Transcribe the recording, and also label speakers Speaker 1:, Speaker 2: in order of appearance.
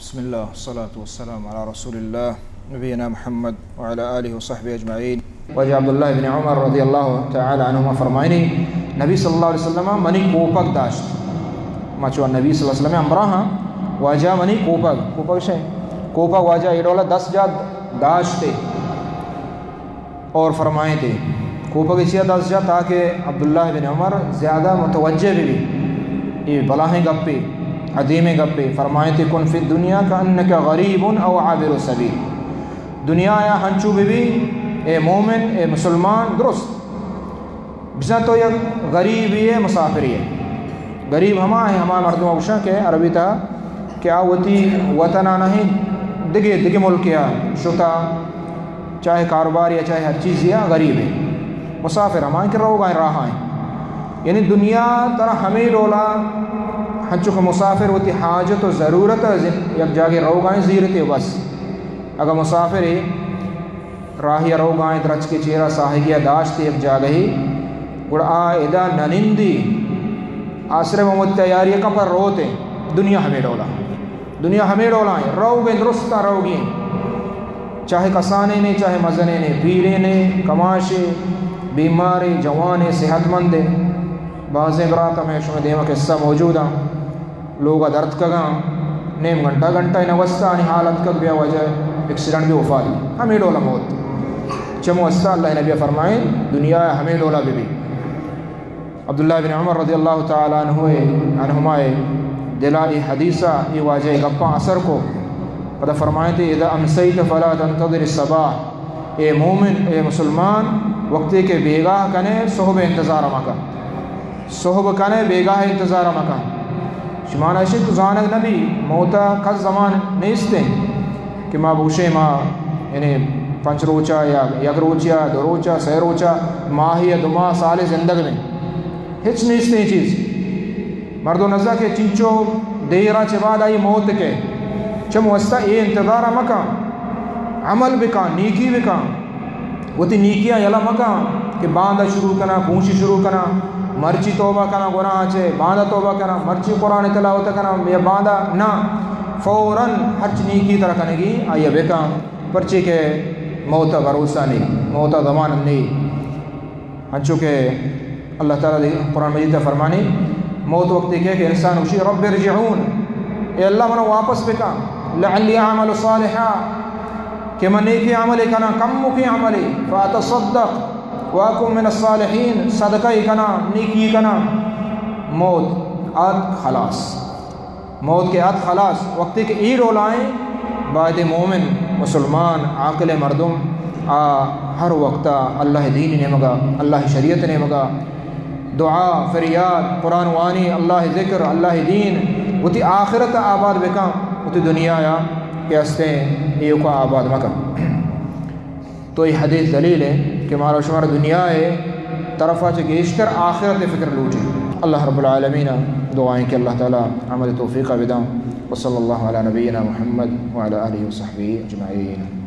Speaker 1: بسم الله والصلاة والسلام على رسول الله نبينا محمد وعلى آله وصحبه أجمعين. وجہ عبداللہ بن عمر رضی اللہ تعالی عنہما فرمائنی نبی صلی اللہ علیہ وسلم منی کوپک داشت مچو نبی صلی اللہ علیہ وسلم امراہاں واجہ منی کوپک شے کوپک واجہ ایڈولا 10 جا داشتے اور فرمائے تھے کوپک اچھیا 10 جا تاکہ عبداللہ بن عمر زیادہ متوجہ بھی یہ بلاہیں گپے عدیم گپے فرمائے تھے کن فی الدنیا کانک غریب او عابر سبیل دنیا یا ہنچو بھی اے مومن اے مسلمان درست بسنا تو یہ غریب ہے مسافری ہے غریب ہما ہے ہما مردم اوشا کے عربی تھا کہ آوتی وطنہ نہیں دگے ملک یا شتا چاہے کاروبار یا چاہے ہر چیز یا غریب ہے مسافر ہما کہ رو گائیں راہ ہیں یعنی دنیا طرح ہمیں ڈولا ہنچو کہ مسافر ہوتی حاجت و ضرورت یک جاگے رو گائیں زیرتے بس اگر مسافر ہے راہی رو گائیں درچ کے چہرہ ساہگیہ داشتے یک جاگہ ہی گڑ آئدہ ننندی آسرے محمد تیاری کا پر روتے دنیا ہمیں ڈولا ہیں رو گئیں درستہ رو گئیں چاہے کسانے نے چاہے مزنے نے پیرے نے کماشے بیمارے جوانے صحت مندے بعض برات میں شما دیمہ قصہ موجود ہیں لوگا درد کگاں نیم گھنٹہ نوستانی حالت کگ بیا وجہ ایکسیڈنٹ بھی وفاتی ہمیں ڈولا موت چمو استا اللہ نبی فرمائیں دنیا ہمیں ڈولا بھی عبداللہ بن عمر رضی اللہ تعالیٰ عنہمائے دلائی حدیثہ یہ واجہ گپاں اثر کو پتہ فرمائیں تھے اذا امسیت فلا تنتظر الصباح اے مومن اے مسلمان وقتی کے بیگاہ کنے صحب انتظار مکہ صحب کنے بیگاہ انتظار مکہ شمانہ شک زانگ نبی موتا کس زمان نیستے کہ ماں بوشے ماں یعنی 5 روچہ یا 1 روچہ 2 روچہ 6 روچہ ماہی یا 2 ماہ سال زندگ میں ہچ نیستے چیز مرد و نزدہ کے چنچو دیرہ چباد آئی موت کے چمو استا اے انتظار مکہ عمل بکا نیکی بکا وہ تی نیکیاں یلا مکہ کہ باندہ شروع کنا پونچی شروع کنا مرچی توبہ کنا گناہ چے باندہ توبہ کنا مرچی قرآن تلاوت کنا یا باندہ نا فوراً ہر نیکی طرح کنے گی آئیے بکا پرچی کے موتا بھروسہ نہیں موتا ضمان نہیں ہنچو کہ اللہ تعالیٰ قرآن مجید فرمانی موت وقتی کہ انسان اسی رب ارجعون اے اللہ منو واپس بکا لعلی عمل صالحا کہ من نیکی عملی کنا کم مکی عملی فاتصدق واکم من الصالحین صدقہ کنا نیکی کنا موت کے آت خلاص وقتی کہ ای رولائیں بعد مومن مسلمان عاقل مردم ہر وقتا اللہ دین نے مگا اللہ شریعت نے مگا دعا فریاد قرآن وانی اللہ ذکر اللہ دین وہ تی آخرت آباد بکا وہ تی دنیا یا کہ استے ایو کا آباد مکا تو یہ حدیث دلیل ہے کہ مارا شمار دنیا ہے طرفہ چگیشتر آخرت فکر لوٹی اللہ رب العالمین دعائیں کہ اللہ تعالی عمل توفیقہ بداں وصلی اللہ علی نبینا محمد وعلی آلہ وصحبہ اجمعین.